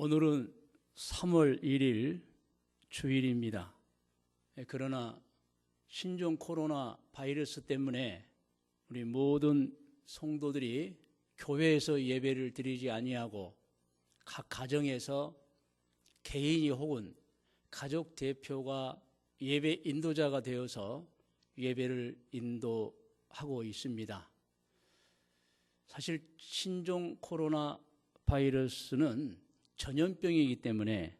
오늘은 3월 1일 주일입니다. 그러나 신종 코로나 바이러스 때문에 우리 모든 성도들이 교회에서 예배를 드리지 아니하고 각 가정에서 개인이 혹은 가족 대표가 예배 인도자가 되어서 예배를 인도하고 있습니다. 사실 신종 코로나 바이러스는 전염병이기 때문에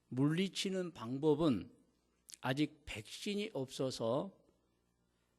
물리치는 방법은 아직 백신이 없어서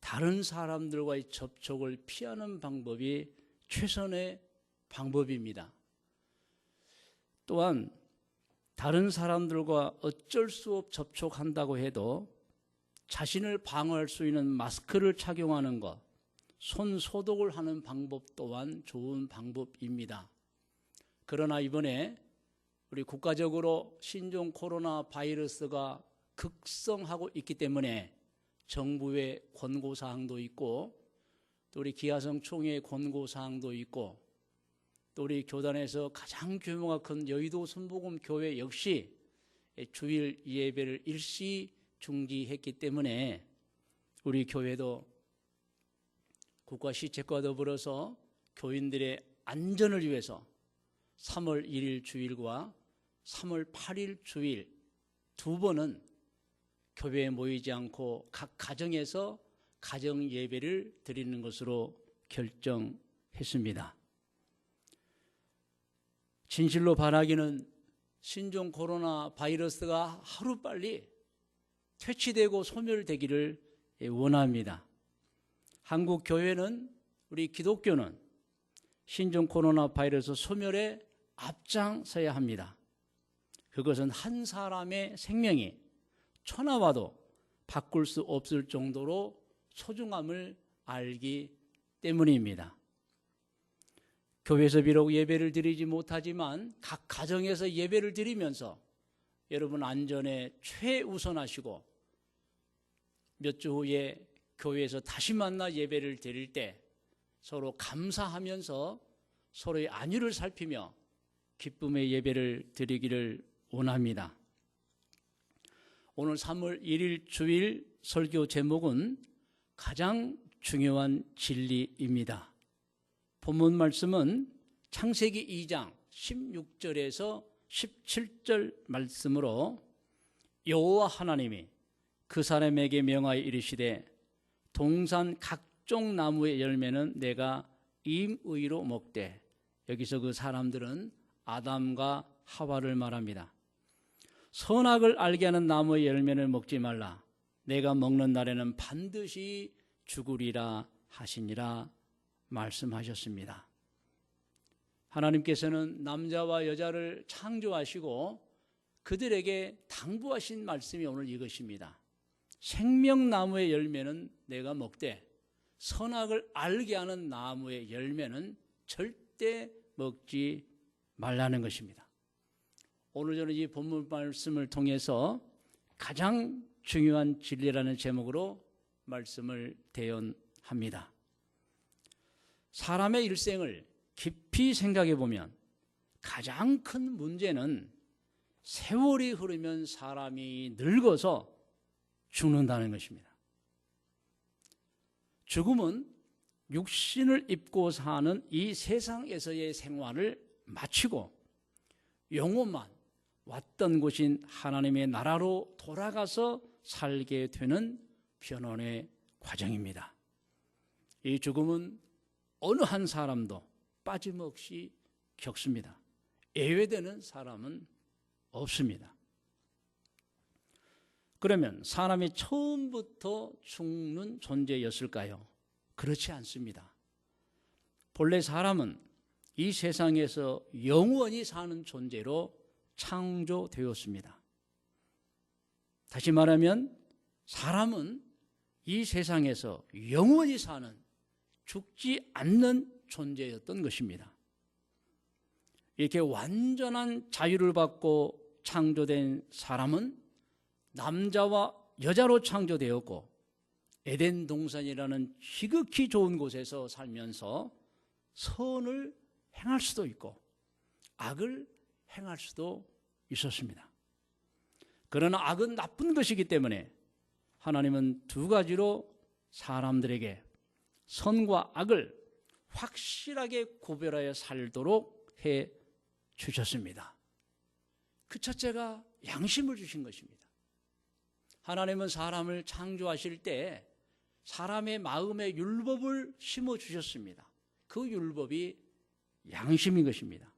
다른 사람들과의 접촉을 피하는 방법이 최선의 방법입니다. 또한 다른 사람들과 어쩔 수 없이 접촉한다고 해도 자신을 방어할 수 있는 마스크를 착용하는 것, 손 소독을 하는 방법 또한 좋은 방법입니다. 그러나 이번에 우리 국가적으로 신종 코로나 바이러스가 극성하고 있기 때문에 정부의 권고사항도 있고 또 우리 기아성 총회의 권고사항도 있고 또 우리 교단에서 가장 규모가 큰 여의도 순복음 교회 역시 주일 예배를 일시 중지했기 때문에 우리 교회도 국가시책과 더불어서 교인들의 안전을 위해서 3월 1일 주일과 3월 8일 주일 두 번은 교회에 모이지 않고 각 가정에서 가정 예배를 드리는 것으로 결정했습니다. 진실로 바라기는 신종 코로나 바이러스가 하루빨리 퇴치되고 소멸되기를 원합니다. 한국 교회는 우리 기독교는 신종 코로나 바이러스 소멸에 앞장서야 합니다. 그것은 한 사람의 생명이 천하와도 바꿀 수 없을 정도로 소중함을 알기 때문입니다. 교회에서 비록 예배를 드리지 못하지만 각 가정에서 예배를 드리면서 여러분 안전에 최우선하시고 몇 주 후에 교회에서 다시 만나 예배를 드릴 때 서로 감사하면서 서로의 안위를 살피며 기쁨의 예배를 드리기를 원합니다. 오늘 3월 1일 주일 설교 제목은 가장 중요한 진리입니다. 본문 말씀은 창세기 2장 16절에서 17절 말씀으로 여호와 하나님이 그 사람에게 명하여 이르시되 동산 각종 나무의 열매는 내가 임의로 먹되, 여기서 그 사람들은 아담과 하와를 말합니다. 선악을 알게 하는 나무의 열매를 먹지 말라. 내가 먹는 날에는 반드시 죽으리라 하시니라 말씀하셨습니다. 하나님께서는 남자와 여자를 창조하시고 그들에게 당부하신 말씀이 오늘 이것입니다. 생명나무의 열매는 내가 먹되 선악을 알게 하는 나무의 열매는 절대 먹지 말라는 것입니다. 오늘 저는 이 본문 말씀을 통해서 가장 중요한 진리라는 제목으로 말씀을 대연합니다. 사람의 일생을 깊이 생각해 보면 가장 큰 문제는 세월이 흐르면 사람이 늙어서 죽는다는 것입니다. 죽음은 육신을 입고 사는 이 세상에서의 생활을 마치고 영원만 왔던 곳인 하나님의 나라로 돌아가서 살게 되는 변론의 과정입니다. 이 죽음은 어느 한 사람도 빠짐없이 겪습니다. 예외되는 사람은 없습니다. 그러면 사람이 처음부터 죽는 존재였을까요? 그렇지 않습니다. 본래 사람은 이 세상에서 영원히 사는 존재로 창조되었습니다. 다시 말하면 사람은 이 세상에서 영원히 사는 죽지 않는 존재였던 것입니다. 이렇게 완전한 자유를 받고 창조된 사람은 남자와 여자로 창조되었고 에덴 동산이라는 지극히 좋은 곳에서 살면서 선을 행할 수도 있고 악을 행할 수도 있었습니다. 그러나 악은 나쁜 것이기 때문에 하나님은 두 가지로 사람들에게 선과 악을 확실하게 구별하여 살도록 해 주셨습니다. 그 첫째가 양심을 주신 것입니다. 하나님은 사람을 창조하실 때 사람의 마음에 율법을 심어주셨습니다. 그 율법이 양심인 것입니다.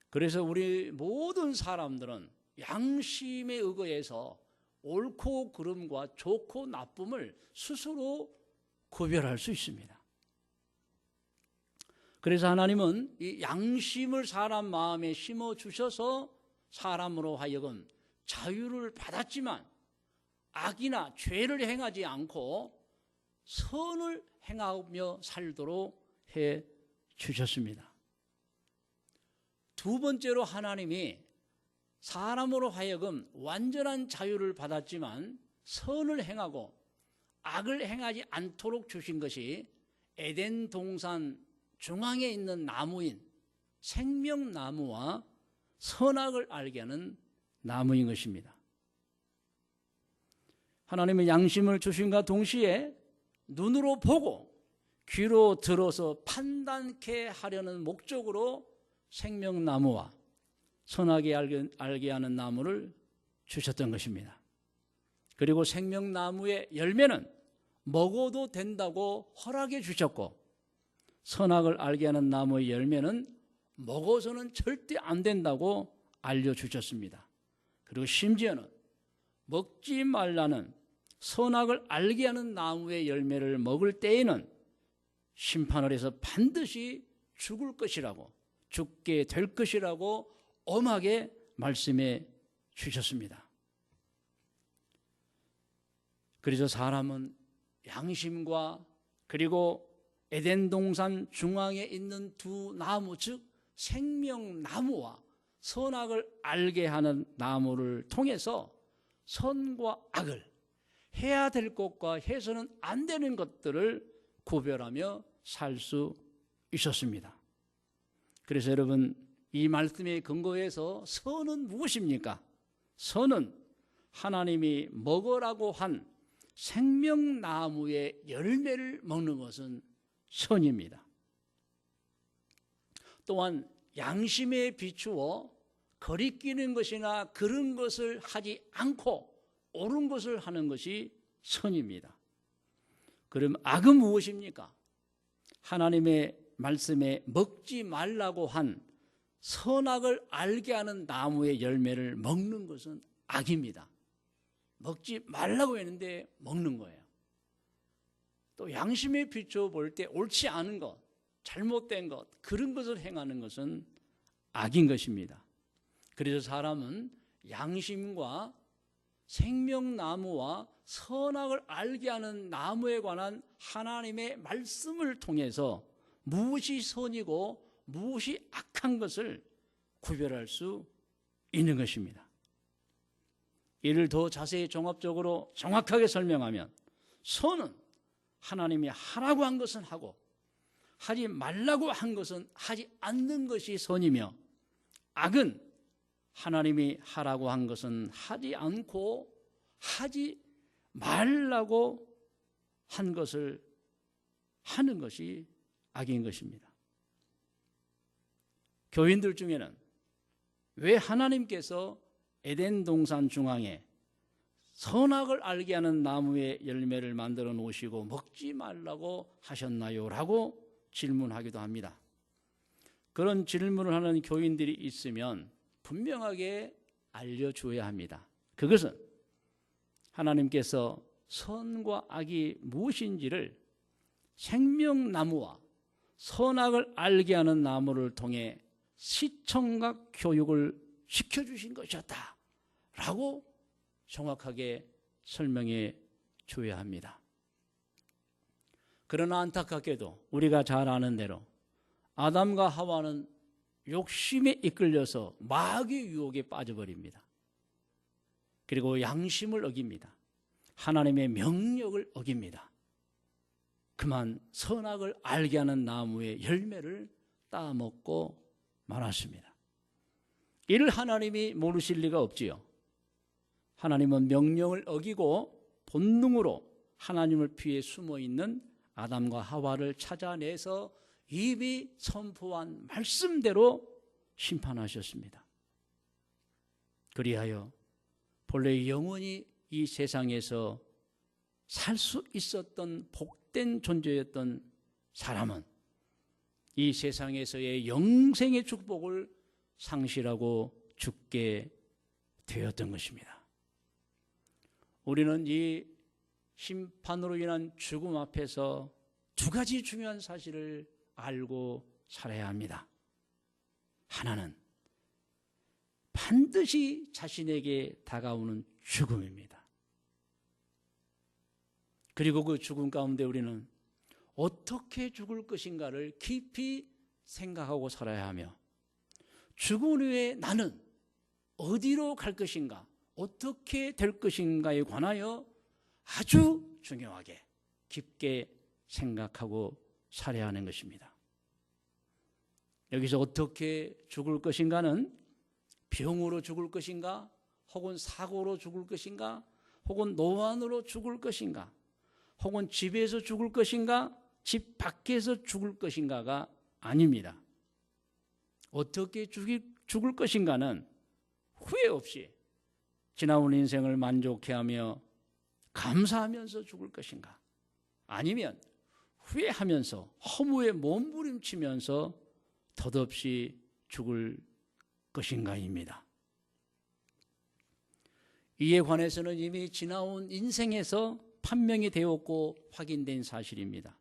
그래서 우리 모든 사람들은 양심에 의거해서 옳고 그름과 좋고 나쁨을 스스로 구별할 수 있습니다. 그래서 하나님은 이 양심을 사람 마음에 심어주셔서 사람으로 하여금 자유를 받았지만 악이나 죄를 행하지 않고 선을 행하며 살도록 해 주셨습니다. 두 번째로 하나님이 사람으로 하여금 완전한 자유를 받았지만 선을 행하고 악을 행하지 않도록 주신 것이 에덴 동산 중앙에 있는 나무인 생명나무와 선악을 알게 하는 나무인 것입니다. 하나님은 양심을 주신과 동시에 눈으로 보고 귀로 들어서 판단케 하려는 목적으로 생명나무와 선악이 알게 하는 나무를 주셨던 것입니다. 그리고 생명나무의 열매는 먹어도 된다고 허락해 주셨고 선악을 알게 하는 나무의 열매는 먹어서는 절대 안 된다고 알려주셨습니다. 그리고 심지어는 먹지 말라는 선악을 알게 하는 나무의 열매를 먹을 때에는 심판을 해서 반드시 죽을 것이라고, 죽게 될 것이라고 엄하게 말씀해 주셨습니다. 그래서 사람은 양심과 그리고 에덴 동산 중앙에 있는 두 나무, 즉 생명나무와 선악을 알게 하는 나무를 통해서 선과 악을, 해야 될 것과 해서는 안 되는 것들을 구별하며 살 수 있었습니다. 그래서 여러분, 이 말씀에 근거해서 선은 무엇입니까? 선은 하나님이 먹으라고 한 생명나무의 열매를 먹는 것은 선입니다. 또한 양심에 비추어 거리끼는 것이나 그런 것을 하지 않고 옳은 것을 하는 것이 선입니다. 그럼 악은 무엇입니까? 하나님의 말씀에 먹지 말라고 한 선악을 알게 하는 나무의 열매를 먹는 것은 악입니다. 먹지 말라고 했는데 먹는 거예요. 또 양심에 비추어 볼 때 옳지 않은 것, 잘못된 것, 그런 것을 행하는 것은 악인 것입니다. 그래서 사람은 양심과 생명나무와 선악을 알게 하는 나무에 관한 하나님의 말씀을 통해서 무엇이 선이고 무엇이 악한 것을 구별할 수 있는 것입니다. 이를 더 자세히 종합적으로 정확하게 설명하면 선은 하나님이 하라고 한 것은 하고 하지 말라고 한 것은 하지 않는 것이 선이며, 악은 하나님이 하라고 한 것은 하지 않고 하지 말라고 한 것을 하는 것이 악인 것입니다. 교인들 중에는 왜 하나님께서 에덴 동산 중앙에 선악을 알게 하는 나무의 열매를 만들어 놓으시고 먹지 말라고 하셨나요? 라고 질문하기도 합니다. 그런 질문을 하는 교인들이 있으면 분명하게 알려줘야 합니다. 그것은 하나님께서 선과 악이 무엇인지를 생명나무와 선악을 알게 하는 나무를 통해 시청각 교육을 시켜주신 것이었다 라고 정확하게 설명해 줘야 합니다. 그러나 안타깝게도 우리가 잘 아는 대로 아담과 하와는 욕심에 이끌려서 마귀의 유혹에 빠져버립니다. 그리고 양심을 어깁니다. 하나님의 명령을 어깁니다. 그만 선악을 알게 하는 나무의 열매를 따먹고 말았습니다. 이를 하나님이 모르실 리가 없지요. 하나님은 명령을 어기고 본능으로 하나님을 피해 숨어있는 아담과 하와를 찾아내서 이미 선포한 말씀대로 심판하셨습니다. 그리하여 본래 영원히 이 세상에서 살 수 있었던 복된 존재였던 사람은 이 세상에서의 영생의 축복을 상실하고 죽게 되었던 것입니다. 우리는 이 심판으로 인한 죽음 앞에서 두 가지 중요한 사실을 알고 살아야 합니다. 하나는 반드시 자신에게 다가오는 죽음입니다. 그리고 그 죽음 가운데 우리는 어떻게 죽을 것인가를 깊이 생각하고 살아야 하며 죽은 후에 나는 어디로 갈 것인가, 어떻게 될 것인가에 관하여 아주 중요하게 깊게 생각하고 살아야 하는 것입니다. 여기서 어떻게 죽을 것인가는 병으로 죽을 것인가, 혹은 사고로 죽을 것인가, 혹은 노안으로 죽을 것인가, 혹은 집에서 죽을 것인가, 집 밖에서 죽을 것인가가 아닙니다. 어떻게 죽을 것인가는 후회 없이 지나온 인생을 만족해하며 감사하면서 죽을 것인가, 아니면 후회하면서 허무에 몸부림치면서 덧없이 죽을 것인가입니다. 이에 관해서는 이미 지나온 인생에서 판명이 되었고 확인된 사실입니다.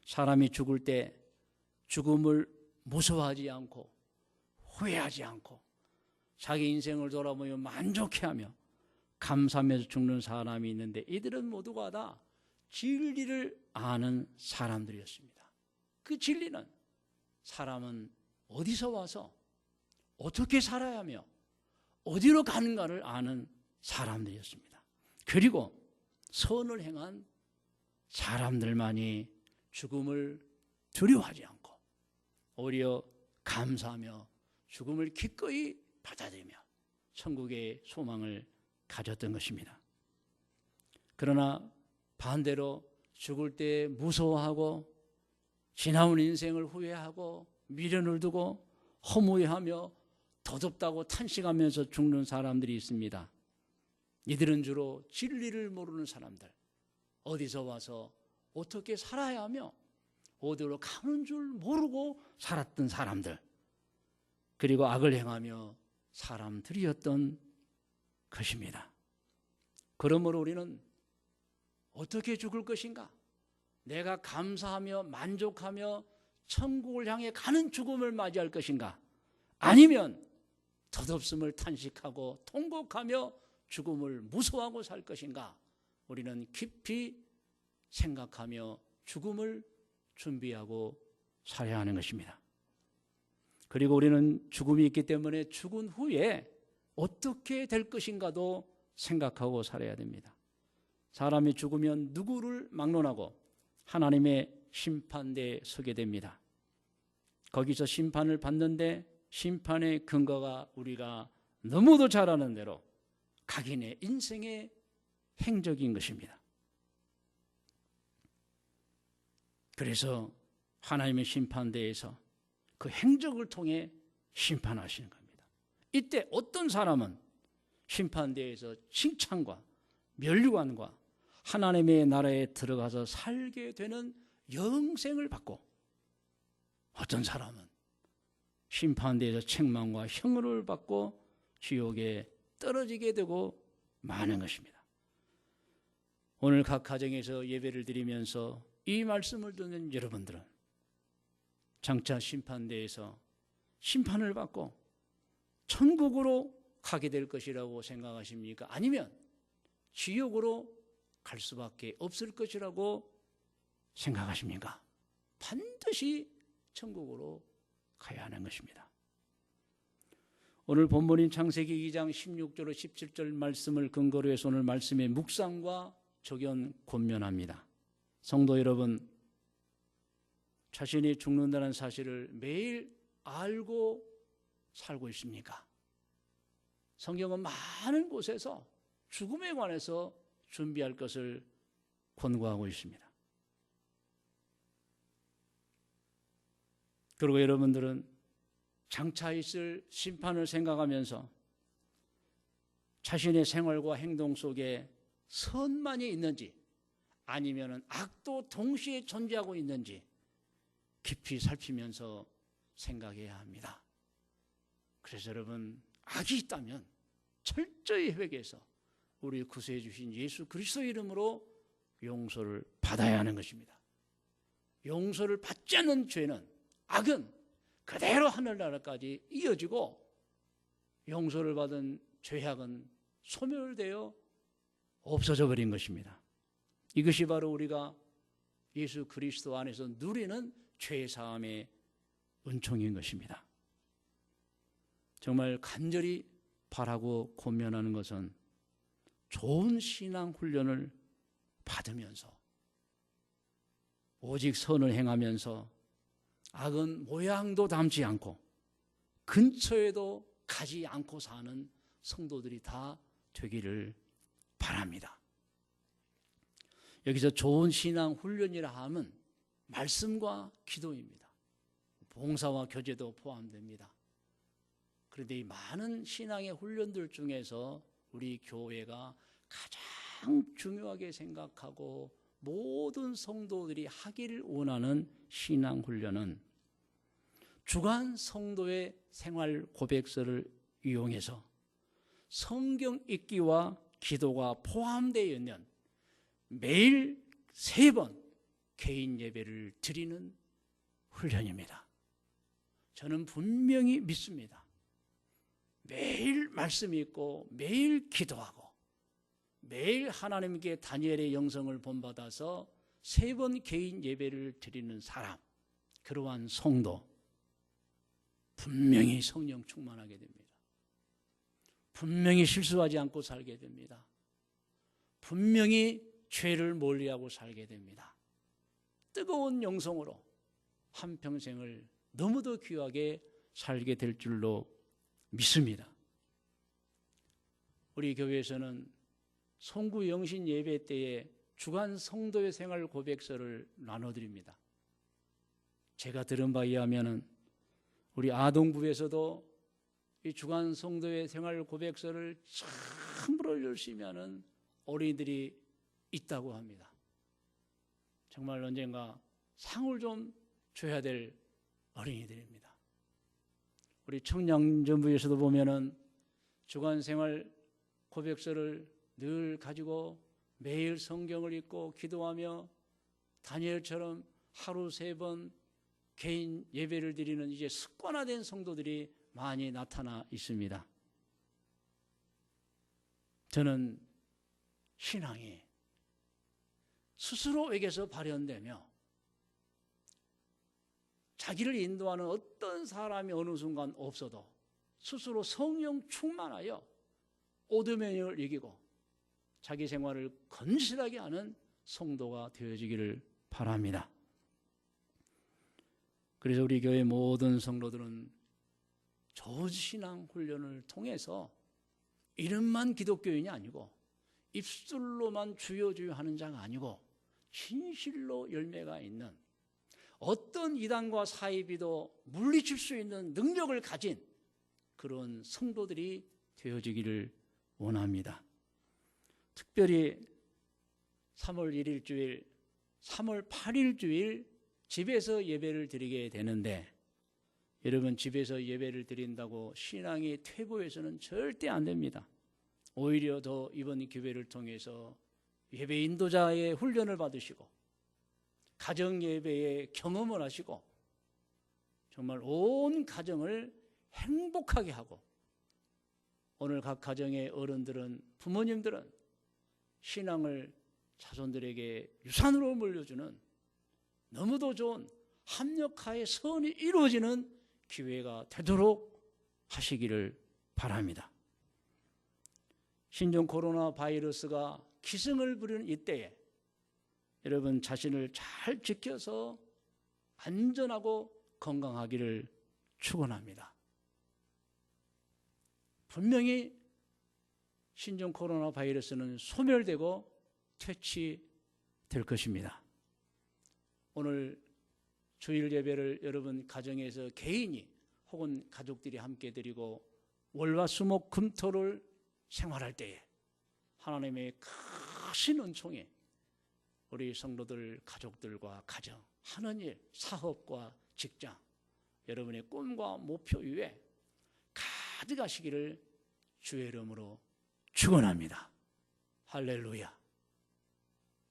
사람이 죽을 때 죽음을 무서워하지 않고 후회하지 않고 자기 인생을 돌아보며 만족해하며 감사하면서 죽는 사람이 있는데, 이들은 모두가 다 진리를 아는 사람들이었습니다. 그 진리는 사람은 어디서 와서 어떻게 살아야 하며 어디로 가는가를 아는 사람들이었습니다. 그리고 선을 행한 사람들만이 죽음을 두려워하지 않고 오히려 감사하며 죽음을 기꺼이 받아들이며 천국의 소망을 가졌던 것입니다. 그러나 반대로 죽을 때 무서워하고 지나온 인생을 후회하고 미련을 두고 허무해하며 덧없다고 탄식하면서 죽는 사람들이 있습니다. 이들은 주로 진리를 모르는 사람들, 어디서 와서 어떻게 살아야 하며 어디로 가는 줄 모르고 살았던 사람들, 그리고 악을 행하며 사람들이었던 것입니다. 그러므로 우리는 어떻게 죽을 것인가? 내가 감사하며 만족하며 천국을 향해 가는 죽음을 맞이할 것인가? 아니면 덧없음을 탄식하고 통곡하며 죽음을 무서워하고 살 것인가? 우리는 깊이 생각하며 죽음을 준비하고 살아야 하는 것입니다. 그리고 우리는 죽음이 있기 때문에 죽은 후에 어떻게 될 것인가도 생각하고 살아야 됩니다. 사람이 죽으면 누구를 막론하고 하나님의 심판대에 서게 됩니다. 거기서 심판을 받는데 심판의 근거가 우리가 너무도 잘 아는 대로 각인의 인생의 행적인 것입니다. 그래서 하나님의 심판대에서 그 행적을 통해 심판하시는 겁니다. 이때 어떤 사람은 심판대에서 칭찬과 면류관과 하나님의 나라에 들어가서 살게 되는 영생을 받고, 어떤 사람은 심판대에서 책망과 형을 받고 지옥에 떨어지게 되고 마는 것입니다. 오늘 각 가정에서 예배를 드리면서 이 말씀을 듣는 여러분들은 장차 심판대에서 심판을 받고 천국으로 가게 될 것이라고 생각하십니까? 아니면 지옥으로 갈 수밖에 없을 것이라고 생각하십니까? 반드시 천국으로 가야 하는 것입니다. 오늘 본문인 창세기 2장 16절로 17절 말씀을 근거로 해서 오늘 말씀의 묵상과 적용 권면합니다. 성도 여러분, 자신이 죽는다는 사실을 매일 알고 살고 있습니까? 성경은 많은 곳에서 죽음에 관해서 준비할 것을 권고하고 있습니다. 그리고 여러분들은 장차 있을 심판을 생각하면서 자신의 생활과 행동 속에 선만이 있는지 아니면 악도 동시에 존재하고 있는지 깊이 살피면서 생각해야 합니다. 그래서 여러분, 악이 있다면 철저히 회개해서 우리 구세해 주신 예수 그리스도 이름으로 용서를 받아야 하는 것입니다. 용서를 받지 않는 죄는, 악은 그대로 하늘나라까지 이어지고 용서를 받은 죄악은 소멸되어 없어져 버린 것입니다. 이것이 바로 우리가 예수 그리스도 안에서 누리는 죄사함의 은총인 것입니다. 정말 간절히 바라고 고면하는 것은 좋은 신앙 훈련을 받으면서 오직 선을 행하면서 악은 모양도 담지 않고 근처에도 가지 않고 사는 성도들이 다 되기를 바랍니다. 여기서 좋은 신앙 훈련이라 하면 말씀과 기도입니다. 봉사와 교제도 포함됩니다. 그런데 이 많은 신앙의 훈련들 중에서 우리 교회가 가장 중요하게 생각하고 모든 성도들이 하기를 원하는 신앙 훈련은 주간 성도의 생활 고백서를 이용해서 성경 읽기와 기도가 포함되어 있는 매일 3번 개인 예배를 드리는 훈련입니다. 저는 분명히 믿습니다. 매일 말씀 읽고 매일 기도하고 매일 하나님께 다니엘의 영성을 본받아서 3번 개인 예배를 드리는 사람, 그러한 성도 분명히 성령 충만하게 됩니다. 분명히 실수하지 않고 살게 됩니다. 분명히 죄를 멀리하고 살게 됩니다. 뜨거운 영성으로 한평생을 너무도 귀하게 살게 될 줄로 믿습니다. 우리 교회에서는 송구 영신 예배 때에 주간 성도의 생활 고백서를 나눠드립니다. 제가 들은 바에 의하면 우리 아동부에서도 이 주간 성도의 생활 고백서를 참으로 열심히 하는 어린이들이 있다고 합니다. 정말 언젠가 상을 좀 줘야 될 어린이들입니다. 우리 청량전부에서도 보면은 주간 생활 고백서를 늘 가지고 매일 성경을 읽고 기도하며 다니엘처럼 하루 3번 개인 예배를 드리는 이제 습관화된 성도들이 많이 나타나 있습니다. 저는 신앙이 스스로에게서 발현되며 자기를 인도하는 어떤 사람이 어느 순간 없어도 스스로 성령 충만하여 오드면을 이기고 자기 생활을 건실하게 하는 성도가 되어지기를 바랍니다. 그래서 우리 교회 모든 성도들은 좋은 신앙 훈련을 통해서 이름만 기독교인이 아니고 입술로만 주여 주여 하는 자가 아니고 진실로 열매가 있는 어떤 이단과 사이비도 물리칠 수 있는 능력을 가진 그런 성도들이 되어지기를 원합니다. 특별히 3월 1일 주일, 3월 8일 주일 집에서 예배를 드리게 되는데 여러분 집에서 예배를 드린다고 신앙이 퇴보해서는 절대 안 됩니다. 오히려 더 이번 기회를 통해서 예배 인도자의 훈련을 받으시고 가정 예배의 경험을 하시고 정말 온 가정을 행복하게 하고 오늘 각 가정의 어른들은 부모님들은 신앙을 자손들에게 유산으로 물려주는 너무도 좋은 합력하에 선이 이루어지는 기회가 되도록 하시기를 바랍니다. 신종 코로나 바이러스가 기승을 부리는 이때에 여러분 자신을 잘 지켜서 안전하고 건강하기를 축원합니다. 분명히 신종 코로나 바이러스는 소멸되고 퇴치될 것입니다. 오늘 주일 예배를 여러분 가정에서 개인이 혹은 가족들이 함께 드리고 월화수목 금토를 생활할 때에 하나님의 크신 은총에 우리 성도들 가족들과 가정, 하는 일, 사업과 직장, 여러분의 꿈과 목표 위에 가득하시기를 주의 이름으로 축원합니다. 할렐루야.